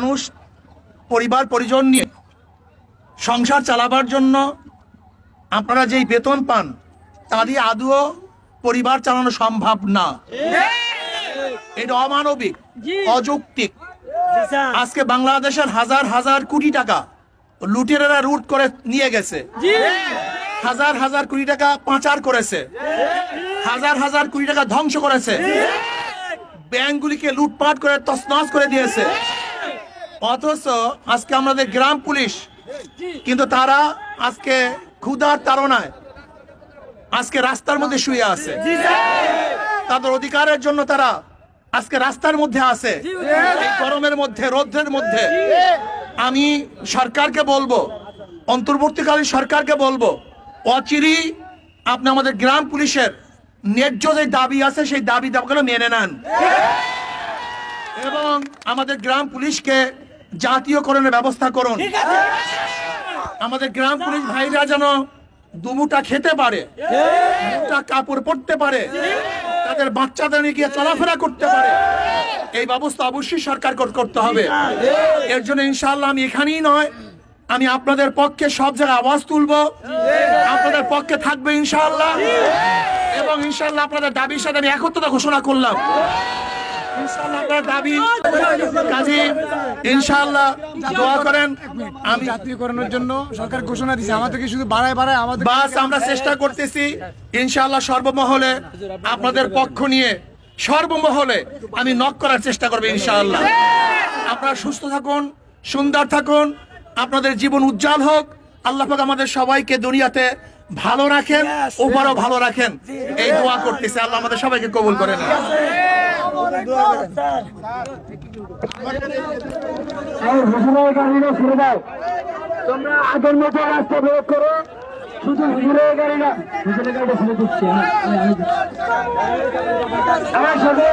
মানুষ পরিবার পরিজন নিয়ে সংসার চালাবার জন্য আপনারা যেই বেতন পান তা দিয়ে আদৌ পরিবার চালানো সম্ভব না। এটা অমানবিক, অযৌক্তিক। আজকে বাংলাদেশের হাজার হাজার কোটি টাকা লুটেরারা লুট করে নিয়ে গেছে, হাজার হাজার কোটি টাকা পাচার করেছে, হাজার হাজার কোটি টাকা ধ্বংস করেছে, ব্যাংকগুলিকে লুটপাট করে তছনছ করে দিয়েছে। অথচ আজকে আমাদের গ্রাম পুলিশ কিন্তু তারা আজকে ক্ষুধার তাড়নায় আজকে রাস্তার মধ্যে শুয়ে আছে। তাদের অধিকারের জন্য তারা আজকে রাস্তার মধ্যে আছে, এই গরমের মধ্যে, রৌদ্রের মধ্যে। আমি সরকারকে বলবো, অন্তর্বর্তীকালীন সরকারকে বলবো, অচিরেই আপনি আমাদের গ্রাম পুলিশের ন্যায্য যে দাবি আছে সেই দাবিগুলো মেনে নেন এবং আমাদের গ্রাম পুলিশকে জাতীয়করণের ব্যবস্থা করুন। আমাদের গ্রাম পুলিশ ভাইরা যেন দুমুটা খেতে পারে, দুটা কাপড় পরতে পারে, তাদের বাচ্চাদের নিয়ে গিয়ে চলাফেরা করতে পারে, এই ব্যবস্থা অবশ্যই সরকার করতে হবে। এর জন্য ইনশাআল্লাহ আমি এখানেই নয়, আমি আপনাদের পক্ষে সব জায়গায় আওয়াজ তুলবো, আপনাদের পক্ষে থাকবে ইনশাআল্লাহ। এবং ইনশাআল্লাহ আপনাদের দাবির সাথে আমি একত্রতা ঘোষণা করলাম। ইনশাআল্লাহ আপনার দাবি কাজী ইনশাআল্লাহ দোয়া করেন। আমি জাতীয়করণের জন্য সরকার ঘোষণা দিয়েছে, আমাদেরকে শুধু বাড়ায় আমাদের বাস আমরা চেষ্টা করতেছি ইনশাআল্লাহ সর্বমহলে আপনাদের পক্ষ নিয়ে সর্বমহলে আমি নক করার চেষ্টা করব ইনশাআল্লাহ। আপনারা সুস্থ থাকুন, সুন্দর থাকুন, আপনাদের জীবন উজ্জ্বল হোক। আল্লাহ পাক আমাদের সবাইকে দুনিয়াতে ভালো রাখেন, ওপারও ভালো রাখেন, এই দোয়া করতেছি। আল্লাহ আমাদের সবাইকে কবুল করেন। তোমরা আগের মতো রাস্তা প্রয়োগ করো, শুধু হুজুরের গাড়িটা হুজুরের গাড়িটা ফেলে দিচ্ছি। আমার সাথে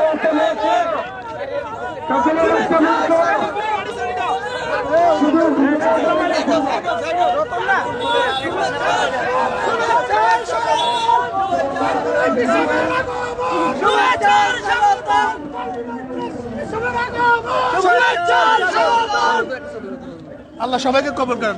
শুধু আল্লাহ সবাইকে কবুল করেন।